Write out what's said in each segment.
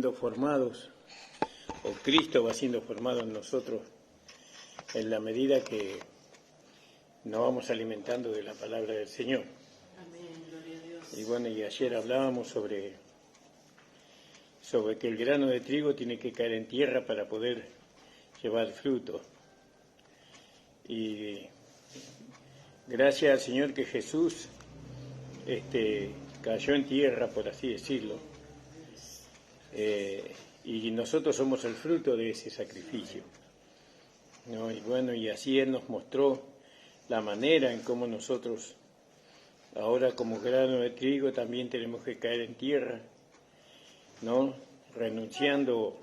siendo formados, o Cristo va siendo formado en nosotros en la medida que nos vamos alimentando de la palabra del Señor. Amén, gloria a Dios. Y bueno, y ayer hablábamos sobre que el grano de trigo tiene que caer en tierra para poder llevar fruto. Y gracias al Señor que Jesús cayó en tierra, por así decirlo, y nosotros somos el fruto de ese sacrificio, ¿no? Y bueno, y así Él nos mostró la manera en cómo nosotros, ahora como grano de trigo, también tenemos que caer en tierra, ¿no? Renunciando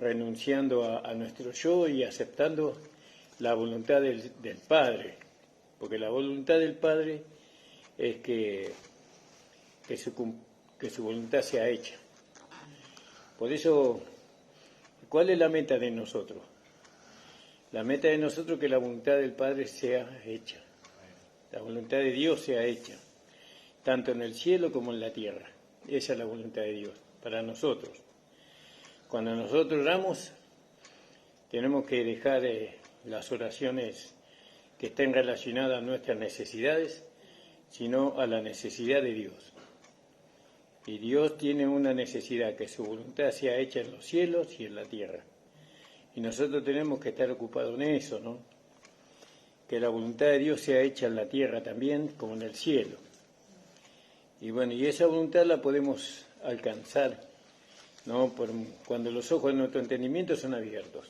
a nuestro yo y aceptando la voluntad del Padre, porque la voluntad del Padre es que su voluntad sea hecha. Por eso, ¿cuál es la meta de nosotros? La meta de nosotros es que la voluntad del Padre sea hecha, la voluntad de Dios sea hecha, tanto en el cielo como en la tierra. Esa es la voluntad de Dios para nosotros. Cuando nosotros oramos, tenemos que dejar las oraciones que estén relacionadas a nuestras necesidades, sino a la necesidad de Dios. Y Dios tiene una necesidad, que su voluntad sea hecha en los cielos y en la tierra. Y nosotros tenemos que estar ocupados en eso, ¿no? Que la voluntad de Dios sea hecha en la tierra también, como en el cielo. Y bueno, y esa voluntad la podemos alcanzar, ¿no? Cuando los ojos de nuestro entendimiento son abiertos.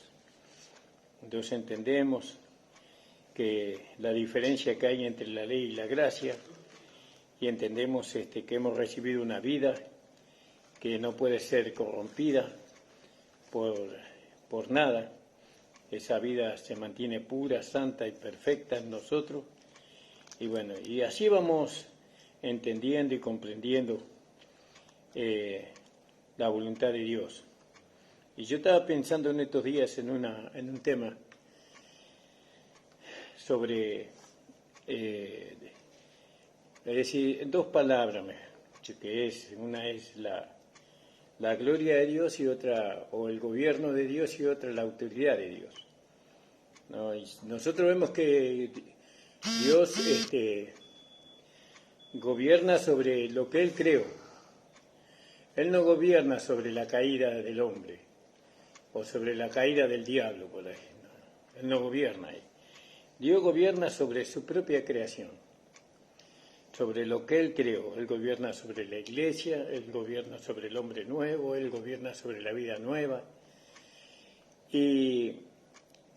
Entonces entendemos que la diferencia que hay entre la ley y la gracia, y entendemos que hemos recibido una vida que no puede ser corrompida por nada. Esa vida se mantiene pura, santa y perfecta en nosotros. Y bueno, y así vamos entendiendo y comprendiendo la voluntad de Dios. Y yo estaba pensando en estos días en un tema sobre, es decir, en dos palabras, una es la gloria de Dios y otra, o el gobierno de Dios y otra la autoridad de Dios, ¿no? Y nosotros vemos que Dios gobierna sobre lo que Él creó. Él no gobierna sobre la caída del hombre o sobre la caída del diablo, por ahí. No, Él no gobierna ahí. Dios gobierna sobre su propia creación, sobre lo que Él creó. Él gobierna sobre la iglesia, Él gobierna sobre el hombre nuevo, Él gobierna sobre la vida nueva. Y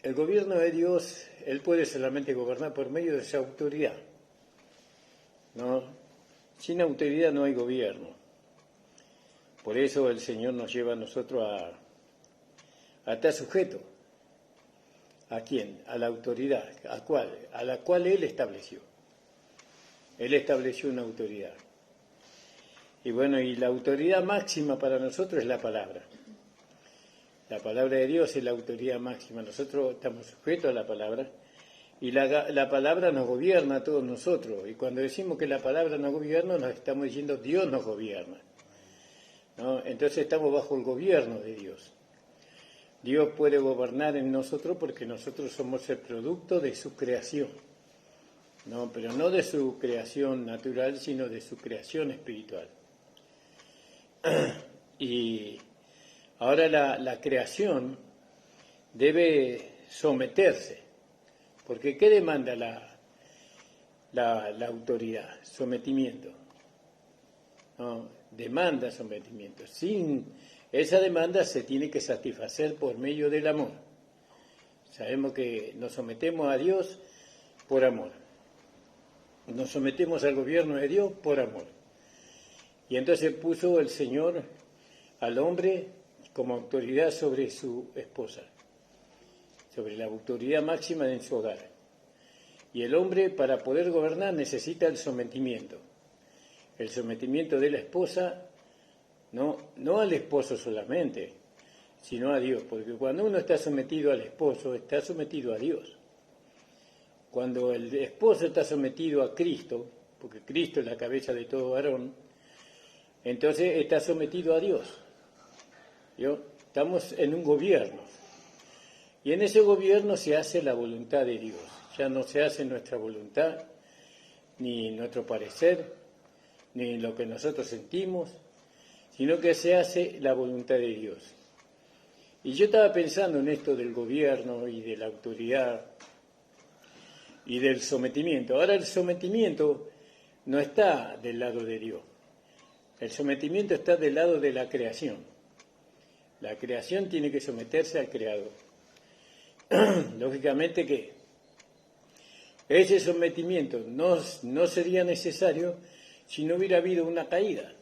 el gobierno de Dios, Él puede solamente gobernar por medio de su autoridad, ¿no? Sin autoridad no hay gobierno. Por eso el Señor nos lleva a nosotros a estar sujetos. ¿A quién? A la autoridad. ¿A la cual Él estableció? Él estableció una autoridad. Y bueno, y la autoridad máxima para nosotros es la palabra. La palabra de Dios es la autoridad máxima. Nosotros estamos sujetos a la palabra y la palabra nos gobierna a todos nosotros. Y cuando decimos que la palabra nos gobierna, nos estamos diciendo Dios nos gobierna, ¿no? Entonces estamos bajo el gobierno de Dios. Dios puede gobernar en nosotros porque nosotros somos el producto de su creación, ¿no? Pero no de su creación natural, sino de su creación espiritual. Y ahora la creación debe someterse, porque ¿qué demanda la autoridad? Sometimiento, ¿no? Demanda sometimiento. Esa demanda se tiene que satisfacer por medio del amor. Sabemos que nos sometemos a Dios por amor. Nos sometemos al gobierno de Dios por amor. Y entonces puso el Señor al hombre como autoridad sobre su esposa, sobre la autoridad máxima en su hogar. Y el hombre, para poder gobernar, necesita el sometimiento de la esposa, no al esposo solamente, sino a Dios, porque cuando uno está sometido al esposo, está sometido a Dios. Cuando el esposo está sometido a Cristo, porque Cristo es la cabeza de todo varón, entonces está sometido a Dios. Estamos en un gobierno. Y en ese gobierno se hace la voluntad de Dios. Ya no se hace nuestra voluntad, ni nuestro parecer, ni lo que nosotros sentimos, sino que se hace la voluntad de Dios. Y yo estaba pensando en esto del gobierno y de la autoridad y del sometimiento. Ahora el sometimiento no está del lado de Dios. El sometimiento está del lado de la creación. La creación tiene que someterse al Creador. Lógicamente que ese sometimiento no sería necesario si no hubiera habido una caída.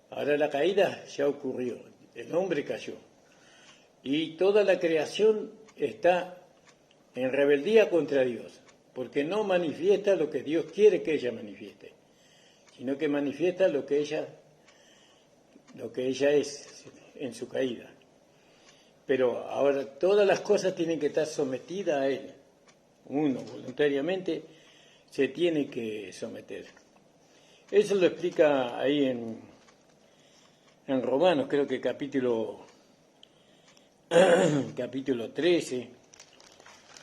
Ahora la caída ya ocurrió, el hombre cayó. Y toda la creación está en rebeldía contra Dios, porque no manifiesta lo que Dios quiere que ella manifieste, sino que manifiesta lo que ella es en su caída. Pero ahora todas las cosas tienen que estar sometidas a Él. Uno voluntariamente se tiene que someter. Eso lo explica ahí en Romanos, creo que capítulo 13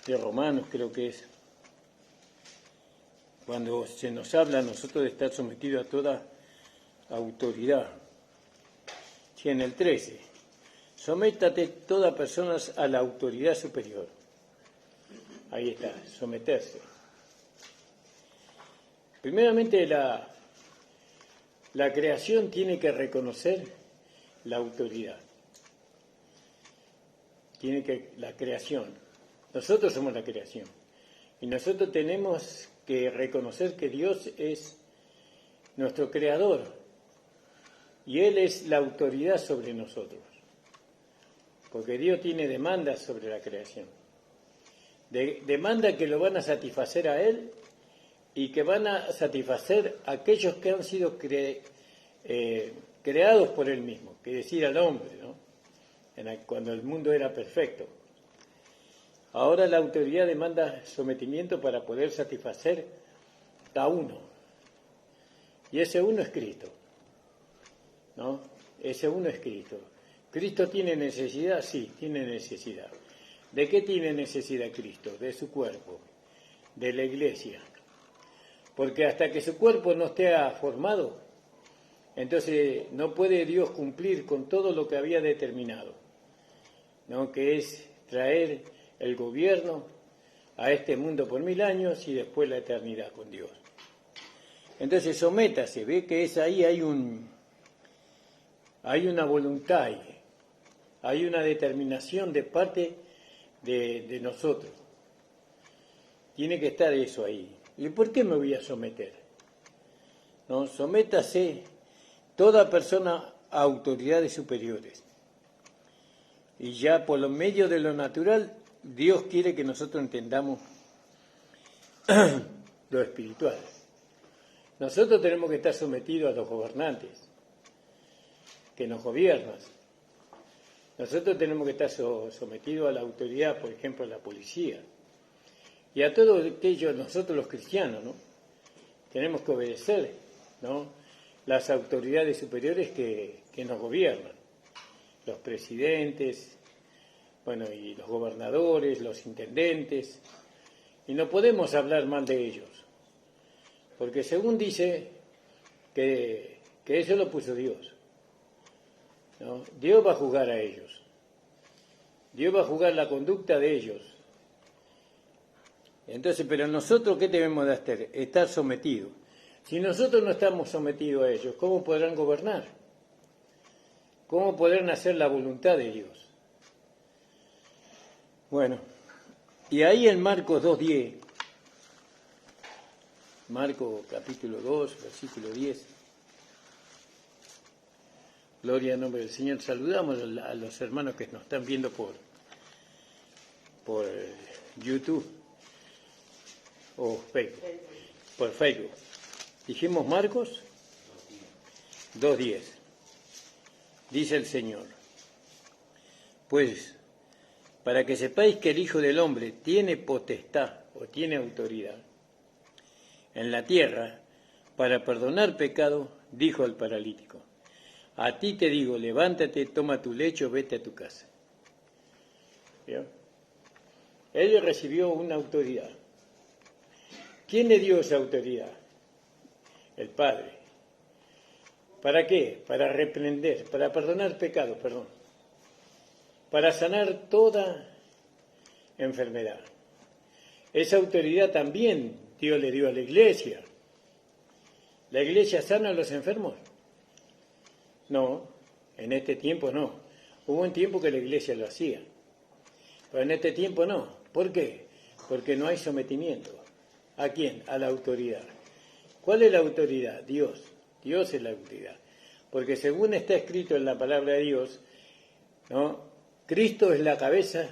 de Romanos, creo que es, cuando se nos habla a nosotros de estar sometidos a toda autoridad. Sí, en el 13, sométate toda persona a la autoridad superior. Ahí está, someterse. Primeramente la creación tiene que reconocer la autoridad. La creación. Nosotros somos la creación. Y nosotros tenemos que reconocer que Dios es nuestro creador. Y Él es la autoridad sobre nosotros. Porque Dios tiene demandas sobre la creación. Demanda que lo van a satisfacer a Él y que van a satisfacer a aquellos que han sido creados por Él mismo, que decir al hombre, ¿no? Cuando el mundo era perfecto. Ahora la autoridad demanda sometimiento para poder satisfacer a uno. Y ese uno es Cristo, ¿no? Ese uno es Cristo. ¿Cristo tiene necesidad? Sí, tiene necesidad. ¿De qué tiene necesidad Cristo? De su cuerpo, de la iglesia. Porque hasta que su cuerpo no esté formado, entonces no puede Dios cumplir con todo lo que había determinado, ¿no? Que es traer el gobierno a este mundo por 1000 años y después la eternidad con Dios. Entonces sométase, ve que es ahí hay una voluntad, hay una determinación de parte de nosotros. Tiene que estar eso ahí. ¿Y por qué me voy a someter? ¿No? Sométase toda persona a autoridades superiores. Y ya por lo medio de lo natural, Dios quiere que nosotros entendamos lo espiritual. Nosotros tenemos que estar sometidos a los gobernantes que nos gobiernan. Nosotros tenemos que estar sometidos a la autoridad, por ejemplo, a la policía. Y a todo aquello, nosotros los cristianos, ¿no? Tenemos que obedecer, ¿no? Las autoridades superiores que nos gobiernan. Los presidentes, bueno, y los gobernadores, los intendentes. Y no podemos hablar mal de ellos. Porque según dice que eso lo puso Dios, ¿no? Dios va a juzgar a ellos. Dios va a juzgar la conducta de ellos. Entonces, pero nosotros, ¿qué debemos de hacer? Estar sometidos. Si nosotros no estamos sometidos a ellos, ¿cómo podrán gobernar? ¿Cómo podrán hacer la voluntad de Dios? Bueno, y ahí en Marcos 2:10, Marcos capítulo 2, versículo 10. Gloria al nombre del Señor. Saludamos a los hermanos que nos están viendo por YouTube o Facebook, por Facebook. Dijimos Marcos 2:10. Dice el Señor: pues, para que sepáis que el Hijo del Hombre tiene potestad o tiene autoridad en la tierra para perdonar pecado, dijo al paralítico: A ti te digo, levántate, toma tu lecho, vete a tu casa. ¿Vio? Él recibió una autoridad. ¿Quién le dio esa autoridad? El Padre. ¿Para qué? Para reprender, para perdonar pecados, para sanar toda enfermedad. Esa autoridad también Dios le dio a la iglesia. ¿La iglesia sana a los enfermos? No, en este tiempo no. Hubo un tiempo que la iglesia lo hacía, pero en este tiempo no. ¿Por qué? Porque no hay sometimiento. ¿A quién? A la autoridad. ¿Cuál es la autoridad? Dios. Dios es la autoridad. Porque según está escrito en la palabra de Dios, ¿no? Cristo es la cabeza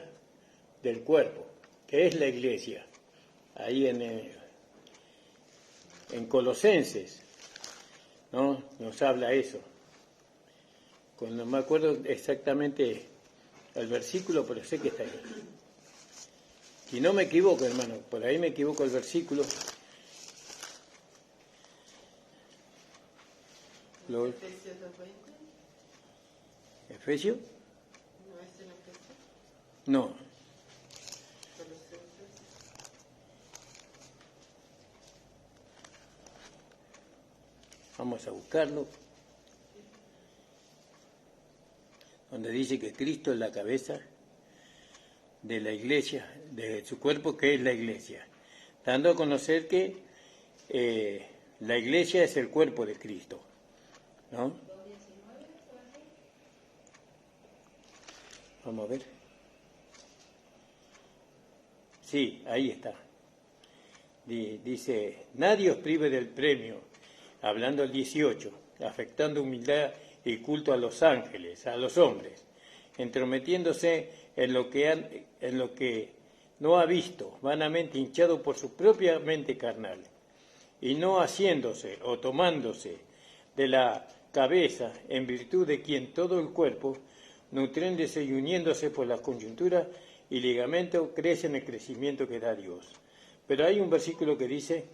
del cuerpo, que es la iglesia. Ahí en Colosenses, ¿no? Nos habla eso. No me acuerdo exactamente el versículo, pero sé que está ahí. Si no me equivoco, hermano, por ahí me equivoco el versículo. Efesios 2:20. ¿Efesios? ¿No es en Efesios? No. Colosenses. Vamos a buscarlo. Donde dice que Cristo es la cabeza de la iglesia, de su cuerpo, que es la iglesia, dando a conocer que la iglesia es el cuerpo de Cristo, ¿no? Vamos a ver. Sí, ahí está. Dice, nadie os prive del premio, hablando al 18, afectando humildad y culto a los ángeles, a los hombres, entrometiéndose en lo que no ha visto, vanamente hinchado por su propia mente carnal, y no haciéndose o tomándose de la cabeza, en virtud de quien todo el cuerpo, nutriéndose y uniéndose por las coyunturas y ligamentos, crece en el crecimiento que da Dios. Pero hay un versículo que dice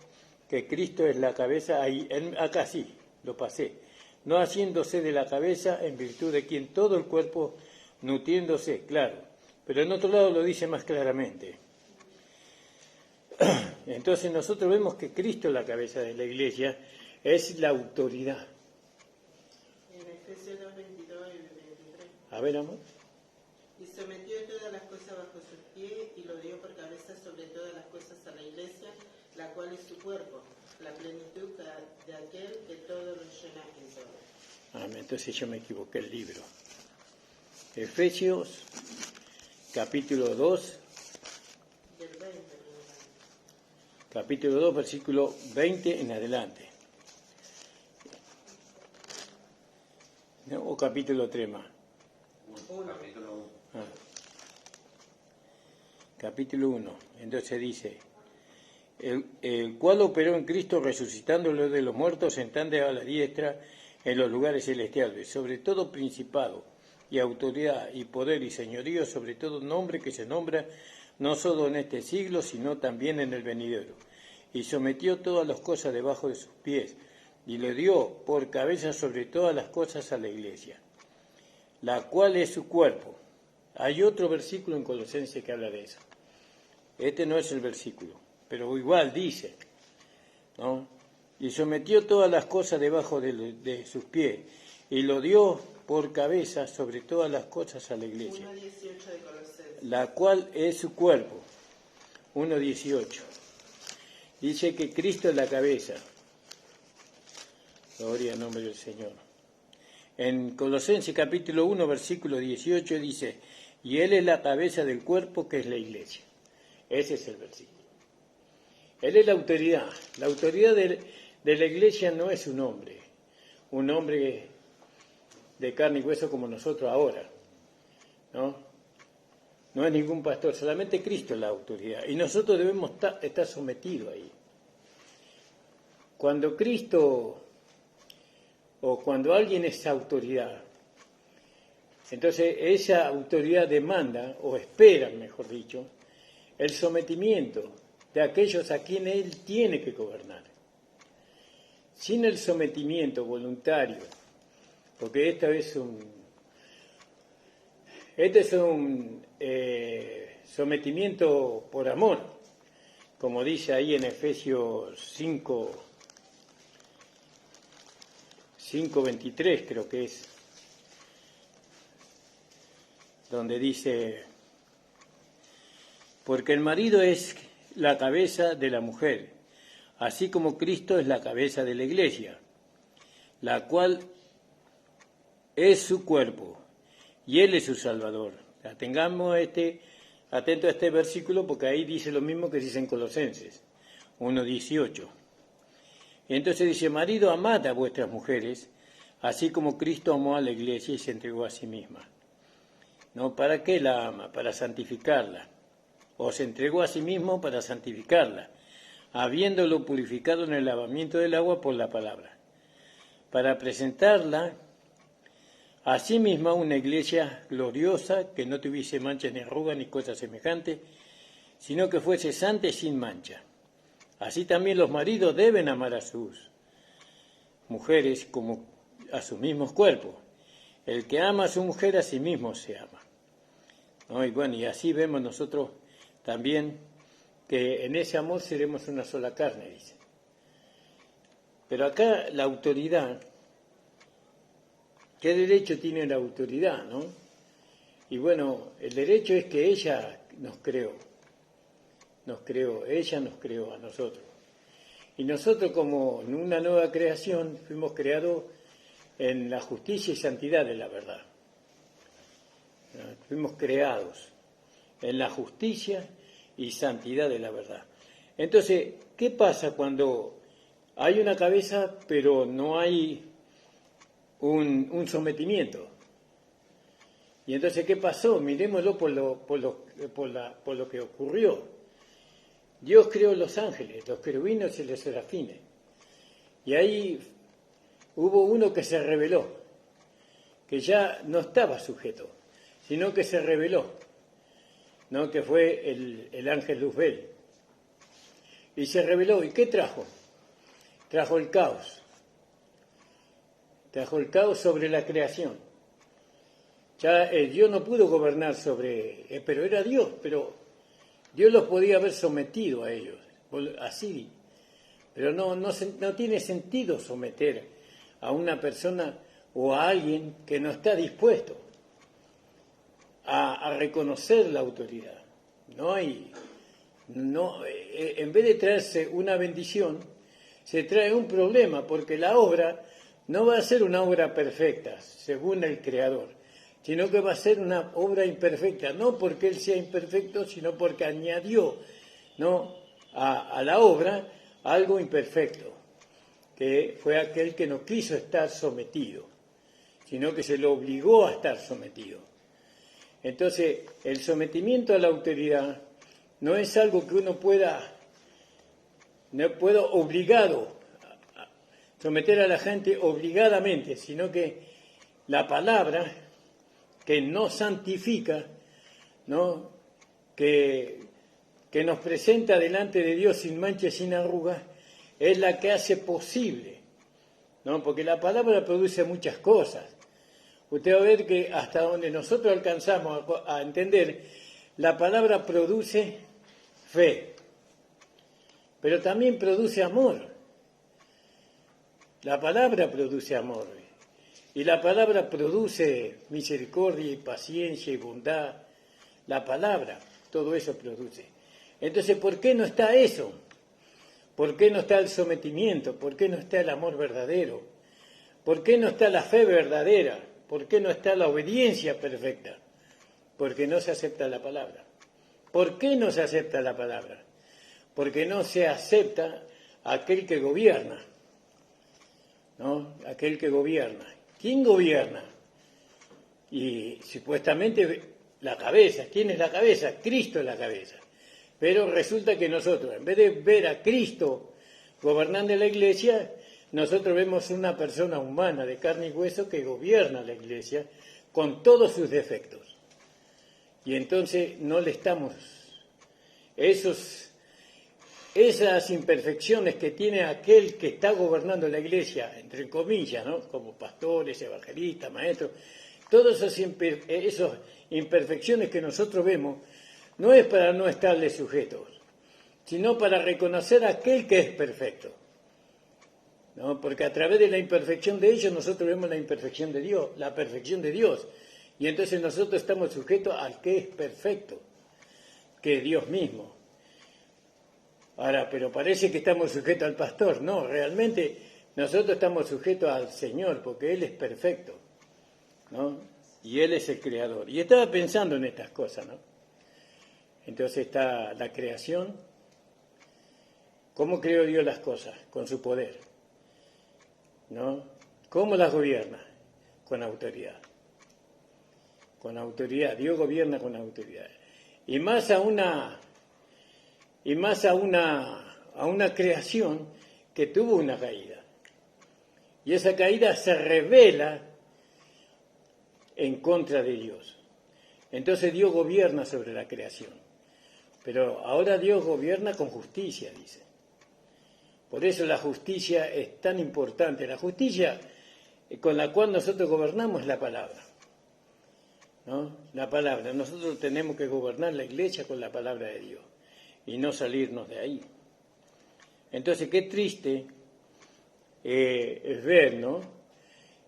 que Cristo es la cabeza, acá sí, lo pasé, no haciéndose de la cabeza, en virtud de quien todo el cuerpo, nutriéndose, claro, pero en otro lado lo dice más claramente. Entonces nosotros vemos que Cristo, la cabeza de la iglesia, es la autoridad. En Efesios 2:22 y 23. A ver, amor. Y sometió todas las cosas bajo sus pies y lo dio por cabeza sobre todas las cosas a la iglesia, la cual es su cuerpo, la plenitud de aquel que todo lo llena en todo. Amén. Entonces yo me equivoqué el libro. Efesios, capítulo 2. Del 20. Capítulo 2, versículo 20 en adelante. ¿No? O capítulo 3 más. Capítulo 1. Capítulo 1. Entonces dice, el cual operó en Cristo resucitándolo de los muertos, sentando a la diestra en los lugares celestiales, sobre todo principado y autoridad y poder y señorío, sobre todo nombre que se nombra no solo en este siglo, sino también en el venidero. Y sometió todas las cosas debajo de sus pies, y le dio por cabeza sobre todas las cosas a la iglesia, la cual es su cuerpo. Hay otro versículo en Colosenses que habla de eso. Este no es el versículo, pero igual dice, ¿no? Y sometió todas las cosas debajo de sus pies, y lo dio por cabeza sobre todas las cosas a la iglesia, 1:18 de Colosenses. la cual es su cuerpo. 1:18. Dice que Cristo es la cabeza. Gloria al nombre del Señor. En Colosenses capítulo 1, versículo 18 dice, y Él es la cabeza del cuerpo que es la iglesia. Ese es el versículo. Él es la autoridad. La autoridad de la iglesia no es un hombre de carne y hueso como nosotros ahora, ¿no? No es ningún pastor, solamente Cristo es la autoridad. Y nosotros debemos estar sometidos ahí. Cuando Cristo, o cuando alguien es autoridad, entonces esa autoridad demanda, o espera, mejor dicho, el sometimiento de aquellos a quienes Él tiene que gobernar. Sin el sometimiento voluntario porque este es un sometimiento por amor, como dice ahí en Efesios 5:23 creo que es, donde dice, porque el marido es la cabeza de la mujer, así como Cristo es la cabeza de la iglesia, la cual es su cuerpo, y Él es su Salvador. Tengamos atento a este versículo, porque ahí dice lo mismo que dice en Colosenses 1:18. Entonces dice, marido, amad a vuestras mujeres, así como Cristo amó a la iglesia y se entregó a sí misma. ¿No? ¿Para qué la ama? Para santificarla. O se entregó a sí mismo para santificarla, habiéndolo purificado en el lavamiento del agua por la palabra, para presentarla a sí misma una iglesia gloriosa, que no tuviese mancha ni arruga ni cosa semejante, sino que fuese santa y sin mancha. Así también los maridos deben amar a sus mujeres como a sus mismos cuerpos. El que ama a su mujer a sí mismo se ama. ¿No? Y bueno, y así vemos nosotros también que en ese amor seremos una sola carne, dice. Pero acá la autoridad, ¿qué derecho tiene la autoridad, no? Y bueno, el derecho es que ella nos creó, ella nos creó a nosotros. Y nosotros, como en una nueva creación, fuimos creados en la justicia y santidad de la verdad. Fuimos creados en la justicia y santidad de la verdad. Entonces, ¿qué pasa cuando hay una cabeza pero no hay un sometimiento? Y entonces, ¿qué pasó? Miremoslo por lo que ocurrió. Dios creó los ángeles, los querubines y los serafines. Y ahí hubo uno que se rebeló, que ya no estaba sujeto, sino que se rebeló, ¿no? Que fue el ángel Luzbel. Y se rebeló. ¿Y qué trajo? Trajo el caos. Trajo el caos sobre la creación. Ya Dios no pudo gobernar pero era Dios, pero Dios los podía haber sometido a ellos, así. Pero no tiene sentido someter a una persona o a alguien que no está dispuesto a reconocer la autoridad. En vez de traerse una bendición, se trae un problema, porque la obra no va a ser una obra perfecta, según el Creador, sino que va a ser una obra imperfecta, no porque Él sea imperfecto, sino porque añadió, ¿no?, a la obra algo imperfecto, que fue aquel que no quiso estar sometido, sino que se lo obligó a estar sometido. Entonces, el sometimiento a la autoridad no es algo que uno pueda obligado, a someter a la gente obligadamente, sino que la palabra que nos santifica, ¿no?, que nos presenta delante de Dios sin mancha y sin arrugas, es la que hace posible, ¿no? Porque la palabra produce muchas cosas. Usted va a ver que hasta donde nosotros alcanzamos a entender, la palabra produce fe, pero también produce amor. La palabra produce amor, y la palabra produce misericordia y paciencia y bondad. La palabra, todo eso produce. Entonces, ¿por qué no está eso? ¿Por qué no está el sometimiento? ¿Por qué no está el amor verdadero? ¿Por qué no está la fe verdadera? ¿Por qué no está la obediencia perfecta? Porque no se acepta la palabra. ¿Por qué no se acepta la palabra? Porque no se acepta aquel que gobierna, ¿no? Aquel que gobierna. ¿Quién gobierna? Y supuestamente la cabeza. ¿Quién es la cabeza? Cristo es la cabeza. Pero resulta que nosotros, en vez de ver a Cristo gobernando la iglesia, nosotros vemos una persona humana de carne y hueso que gobierna la iglesia con todos sus defectos. Y entonces no le estamos... esas imperfecciones que tiene aquel que está gobernando la iglesia, entre comillas, ¿no? Como pastores, evangelistas, maestros, todas esas imperfecciones que nosotros vemos, no es para no estarle sujetos, sino para reconocer a aquel que es perfecto, ¿no? Porque a través de la imperfección de ellos nosotros vemos la imperfección de Dios, la perfección de Dios, y entonces nosotros estamos sujetos al que es perfecto, que es Dios mismo. Ahora, pero parece que estamos sujetos al pastor. No, realmente nosotros estamos sujetos al Señor, porque Él es perfecto, ¿no? Y Él es el creador. Y estaba pensando en estas cosas, ¿no? Entonces está la creación. ¿Cómo creó Dios las cosas? Con su poder, ¿no? ¿Cómo las gobierna? Con autoridad. Con autoridad. Dios gobierna con autoridad. Y más a una creación que tuvo una caída. Y esa caída se revela en contra de Dios. Entonces Dios gobierna sobre la creación. Pero ahora Dios gobierna con justicia, dice. Por eso la justicia es tan importante. La justicia con la cual nosotros gobernamos es la palabra, ¿no? La palabra. Nosotros tenemos que gobernar la iglesia con la palabra de Dios y no salirnos de ahí. Entonces, qué triste es ver, ¿no?,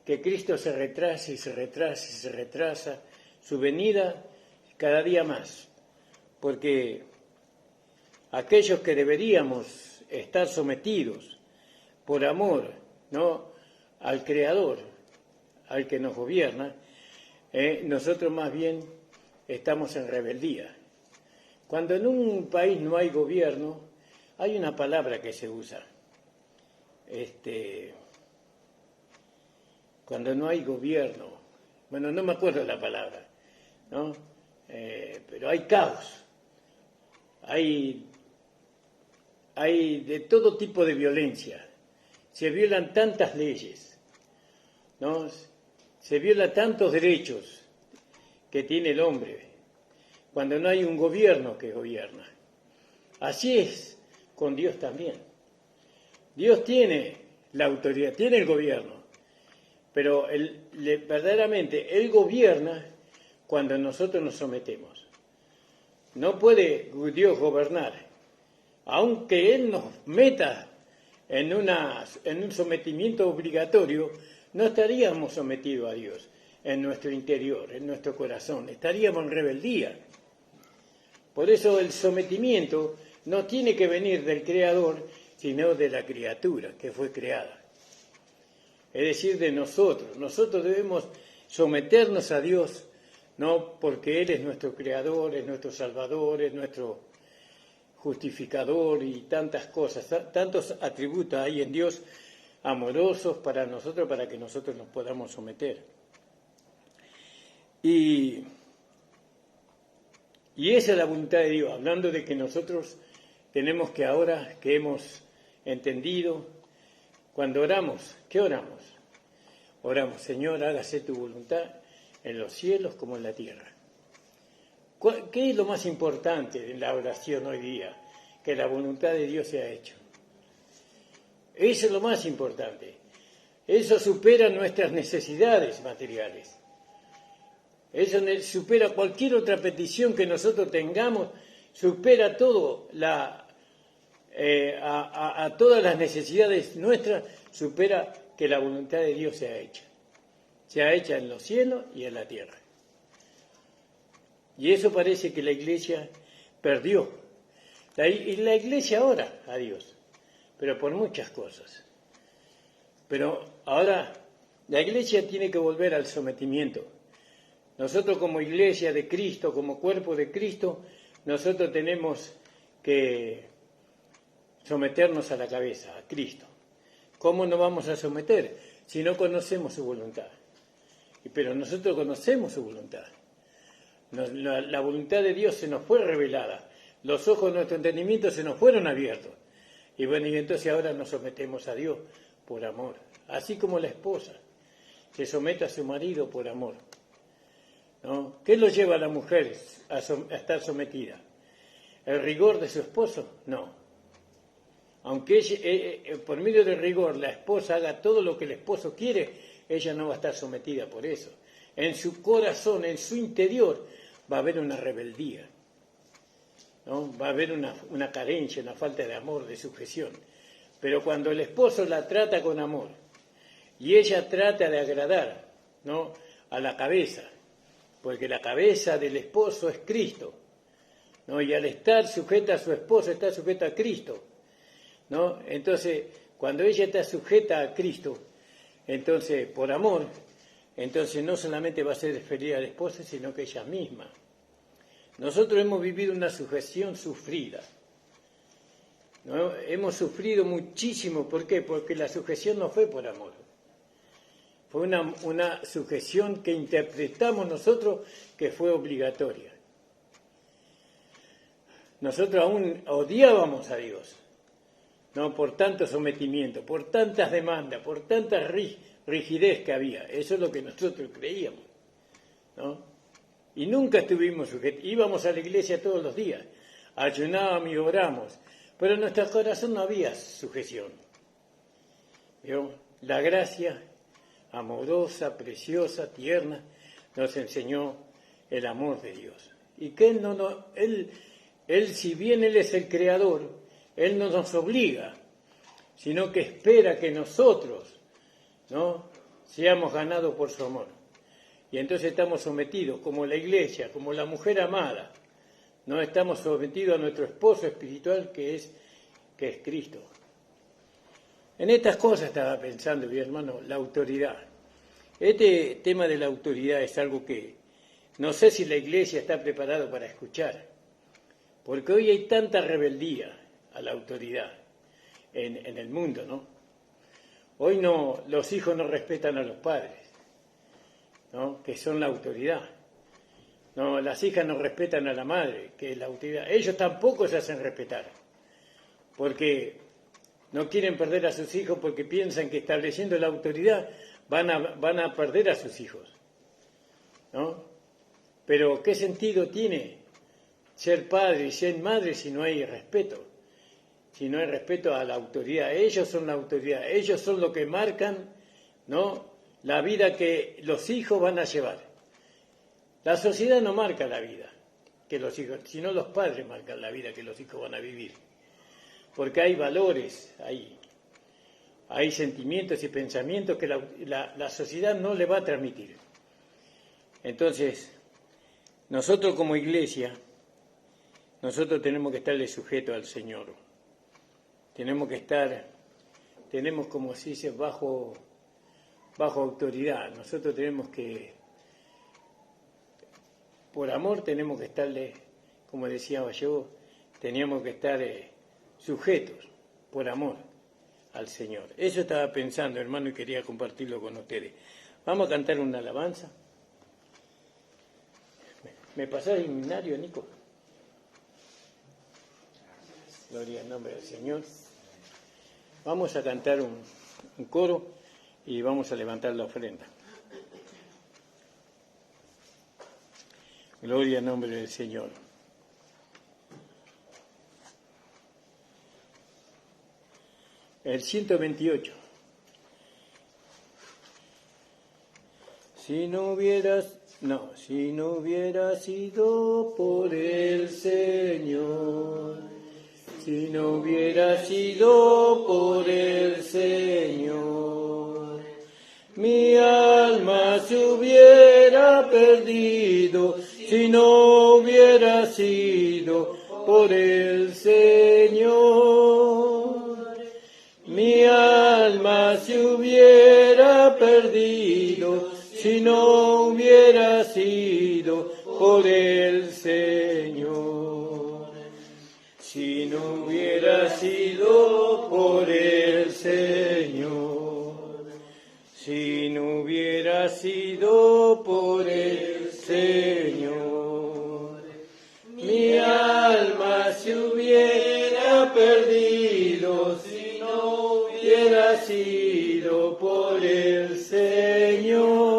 que Cristo se retrasa y se retrasa y se retrasa su venida cada día más, porque aquellos que deberíamos estar sometidos por amor, ¿no?, al Creador, al que nos gobierna, nosotros más bien estamos en rebeldía. Cuando en un país no hay gobierno, hay una palabra que se usa. Cuando no hay gobierno, bueno, no me acuerdo la palabra, ¿no? Pero hay caos, hay de todo tipo de violencia, se violan tantas leyes, ¿no? Se violan tantos derechos que tiene el hombre, cuando no hay un gobierno que gobierna. Así es con Dios también. Dios tiene la autoridad, tiene el gobierno, pero verdaderamente Él gobierna cuando nosotros nos sometemos. No puede Dios gobernar, aunque Él nos meta en un sometimiento obligatorio, no estaríamos sometidos a Dios en nuestro interior, en nuestro corazón, estaríamos en rebeldía. Por eso el sometimiento no tiene que venir del Creador, sino de la criatura que fue creada. Es decir, de nosotros. Nosotros debemos someternos a Dios, no porque Él es nuestro Creador, es nuestro Salvador, es nuestro justificador y tantas cosas, tantos atributos hay en Dios amorosos para nosotros, para que nosotros nos podamos someter. Y esa es la voluntad de Dios, hablando de que nosotros tenemos que ahora que hemos entendido, cuando oramos, ¿qué oramos? Oramos, Señor, hágase tu voluntad en los cielos como en la tierra. ¿Qué es lo más importante en la oración hoy día? Que la voluntad de Dios sea hecha. Eso es lo más importante. Eso supera nuestras necesidades materiales. Eso supera cualquier otra petición que nosotros tengamos, supera todo a todas las necesidades nuestras, supera que la voluntad de Dios sea hecha en los cielos y en la tierra. Y eso parece que la iglesia perdió. Y la iglesia ora a Dios, pero por muchas cosas. Pero ahora la iglesia tiene que volver al sometimiento. Nosotros como iglesia de Cristo, como cuerpo de Cristo, nosotros tenemos que someternos a la cabeza, a Cristo. ¿Cómo nos vamos a someter si no conocemos su voluntad? Pero nosotros conocemos su voluntad. La voluntad de Dios se nos fue revelada. Los ojos de nuestro entendimiento se nos fueron abiertos. Y bueno, y entonces ahora nos sometemos a Dios por amor. Así como la esposa se somete a su marido por amor, ¿no? ¿Qué lo lleva a la mujer a estar sometida? ¿El rigor de su esposo? No. aunque por medio del rigor la esposa haga todo lo que el esposo quiere, ella no va a estar sometida por eso. En su corazón, en su interior, va a haber una rebeldía, ¿no? Va a haber una carencia, una falta de amor, de sujeción. Pero cuando el esposo la trata con amor y ella trata de agradar, ¿no?, a la cabeza, porque la cabeza del esposo es Cristo, ¿no? Y al estar sujeta a su esposo, está sujeta a Cristo, ¿no? Entonces, cuando ella está sujeta a Cristo, entonces, por amor, entonces no solamente va a ser feliz al esposo, sino que ella misma. Nosotros hemos vivido una sujeción sufrida, ¿no? Hemos sufrido muchísimo. ¿Por qué? Porque la sujeción no fue por amor. Fue una sujeción que interpretamos nosotros que fue obligatoria. Nosotros aún odiábamos a Dios, ¿no?, por tanto sometimiento, por tantas demandas, por tanta rigidez que había. Eso es lo que nosotros creíamos, ¿no? Y nunca estuvimos sujetos. Íbamos a la iglesia todos los días, ayunábamos y oramos, pero en nuestro corazón no había sujeción. ¿Vio? La gracia amorosa, preciosa, tierna, nos enseñó el amor de Dios. Y que Él, si bien Él es el creador, Él no nos obliga, sino que espera que nosotros, ¿no?, seamos ganados por su amor. Y entonces estamos sometidos, como la iglesia, como la mujer amada, ¿no? Estamos sometidos a nuestro esposo espiritual que es Cristo. En estas cosas estaba pensando, mi hermano, la autoridad. Este tema de la autoridad es algo que no sé si la iglesia está preparada para escuchar, porque hoy hay tanta rebeldía a la autoridad en el mundo, ¿no? Hoy los hijos no respetan a los padres, ¿no?, que son la autoridad. No, las hijas no respetan a la madre, que es la autoridad. Ellos tampoco se hacen respetar, porque no quieren perder a sus hijos, porque piensan que estableciendo la autoridad van a perder a sus hijos, ¿no? Pero ¿qué sentido tiene ser padre y ser madre si no hay respeto? Si no hay respeto a la autoridad. Ellos son la autoridad, ellos son los que marcan, ¿no?, la vida que los hijos van a llevar. La sociedad no marca la vida que los hijos, sino los padres marcan la vida que los hijos van a vivir. Porque hay valores, hay sentimientos y pensamientos que la sociedad no le va a transmitir. Entonces, nosotros como iglesia, nosotros tenemos que estarle sujetos al Señor. Tenemos, como se dice, bajo autoridad. Nosotros tenemos que, por amor tenemos que estarle, como decía yo, teníamos que estar sujetos, por amor, al Señor. Eso estaba pensando, hermano, y quería compartirlo con ustedes. Vamos a cantar una alabanza. ¿Me pasás el himnario, Nico? Gloria al nombre del Señor. Vamos a cantar un coro y vamos a levantar la ofrenda. Gloria al nombre del Señor. El 128. Si no hubiera sido por el Señor, si no hubiera sido por el Señor, mi alma se hubiera perdido, si no hubiera sido por el Señor. Mi alma se hubiera perdido, si no hubiera sido por el Señor. Si no hubiera sido por el Señor. Si no hubiera sido por el Señor. Mi alma se hubiera perdido, si no hubiera sido por el Señor.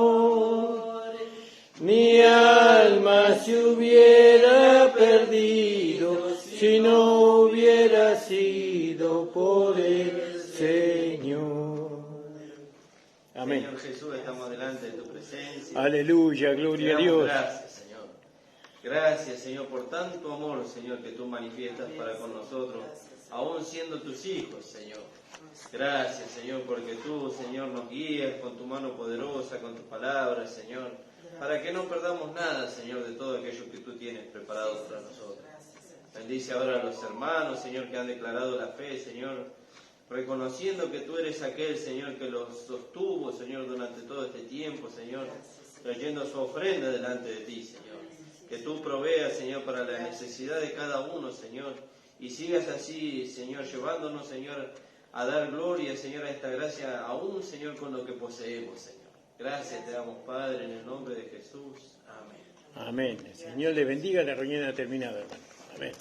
Mi alma se hubiera perdido, si no hubiera sido por Aleluya, gloria a Te damos Dios. gracias, Señor. Gracias, Señor, por tanto amor, Señor, que tú manifiestas para con nosotros, aún siendo tus hijos, Señor. Gracias, Señor, porque tú, Señor, nos guías con tu mano poderosa, con tus palabras, Señor, para que no perdamos nada, Señor, de todo aquello que tú tienes preparado para nosotros. Bendice ahora a los hermanos, Señor, que han declarado la fe, Señor, reconociendo que tú eres aquel, Señor, que los sostuvo, Señor, durante todo este tiempo, Señor, trayendo su ofrenda delante de ti, Señor. Que tú proveas, Señor, para la necesidad de cada uno, Señor, y sigas así, Señor, llevándonos, Señor, a dar gloria, Señor, a esta gracia, aún, Señor, con lo que poseemos, Señor. Gracias te damos, Padre, en el nombre de Jesús. Amén. Amén. El Señor le bendiga. La reunión ha terminado, hermano. Amén.